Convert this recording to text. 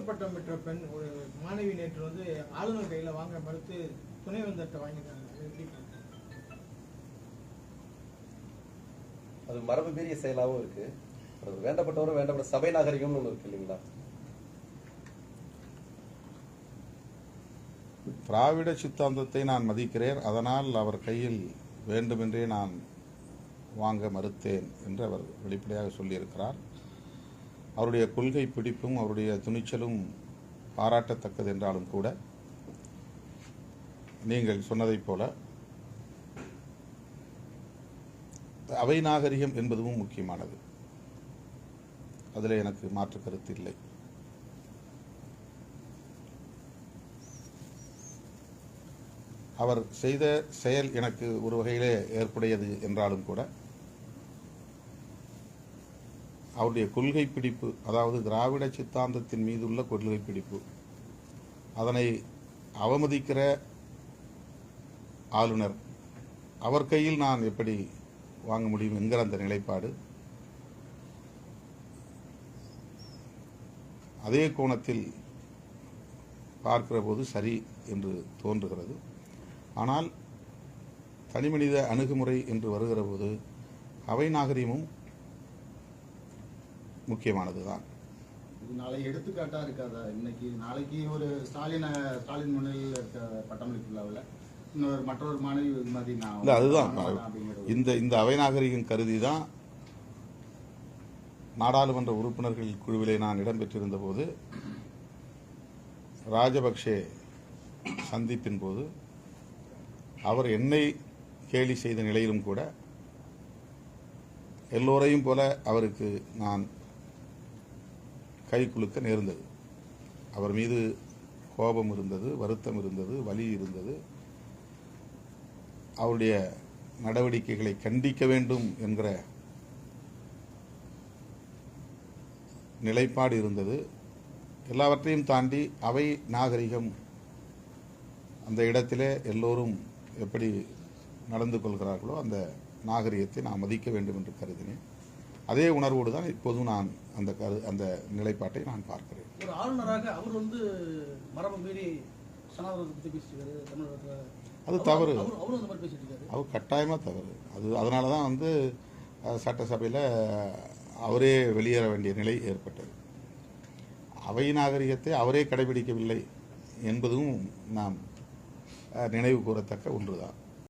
மருத்துவர் பட்டம் பெற்ற பெண் ஒரு மாணவி நேற்று வந்து ஆளுநர் கையில வாங்க மறுத்து துணைவேந்தர்கிட்ட வாங்கிட்டாங்க. அது மரபு மீறிய செயலாகவும் இருக்கு. அது வேண்டப்பட்டவரும் வேண்டப்பட்ட சபை நாகரிகம்னு ஒன்று இருக்கு இல்லைங்களா? திராவிட சித்தாந்தத்தை நான் மதிக்கிறேன், அதனால் அவர் கையில் வேண்டுமென்றே நான் வாங்க மறுத்தேன் என்று அவர் வெளிப்படையாக சொல்லியிருக்கிறார். அவருடைய கொள்கை பிடிப்பும் அவருடைய துணிச்சலும் பாராட்டத்தக்கது என்றாலும் கூட நீங்கள் சொன்னதைப் போல அவை நாகரிகம் என்பதும் முக்கியமானது. அதில் எனக்கு மாற்று கருத்து இல்லை. அவர் செய்த செயல் எனக்கு ஒரு வகையிலே ஏற்புடையது என்றாலும் கூட அவருடைய கொள்கை பிடிப்பு, அதாவது திராவிட சித்தாந்தத்தின் மீது உள்ள கொள்கை பிடிப்பு, அதனை அவமதிக்கிற ஆளுநர் அவர் கையில் நான் எப்படி வாங்க முடியும் என்கிற அந்த நிலைப்பாடு அதே கோணத்தில் பார்க்கிற போது சரி என்று தோன்றுகிறது. ஆனால் தனிமனித அணுகுமுறை என்று வருகிற போது அவை நாகரிகமும் முக்கியமானதுதான். நாளை எடுத்துக்காட்டா இருக்காதா? இன்னைக்கு நாளைக்கு ஒரு ஸ்டாலின் முன்னிலையில் இருக்க பட்டமளிப்பு விழாவில் மற்றொரு மாணவி இல்லை, அதுதான் இந்த அவை நாகரிகம் கருதி தான் நாடாளுமன்ற உறுப்பினர்கள் குழுவிலே நான் இடம்பெற்றிருந்த போது ராஜபக்சே சந்திப்பின் போது அவர் என்னை கேலி செய்த நிலையிலும் கூட எல்லோரையும் போல அவருக்கு நான் கை குலுக்க நேர்ந்தது. அவர் மீது கோபம் இருந்தது, வருத்தம் இருந்தது, வலி இருந்தது. அவருடைய நடவடிக்கைகளை கண்டிக்க வேண்டும் என்கிற நிலைப்பாடு இருந்தது. எல்லாவற்றையும் தாண்டி அவை நாகரிகம், அந்த இடத்திலே எல்லோரும் எப்படி நடந்து கொள்கிறார்களோ அந்த நாகரிகத்தை நான் மதிக்க வேண்டும் என்று கருதினேன். அதே உணர்வோடு தான் இப்போதும் நான் அந்த நிலைப்பாட்டை நான் பார்க்கிறேன். ஒரு ஆளுநராக அவர் வந்து மரபு மீறி சனாதனத்தை பற்றி பேசிட்டு தமிழகத்தில் அது தவறு. அவரும் அந்த மாதிரி பேசிட்டு இருக்காரு. அவர் கட்டாயமாக தவறு. அதனால தான் வந்து சட்டசபையில் அவரே வெளியேற வேண்டிய நிலை ஏற்பட்டது. அவை நாகரிகத்தை அவரே கடைபிடிக்கவில்லை என்பதும் நாம் நினைவு கூறத்தக்க ஒன்றுதான்.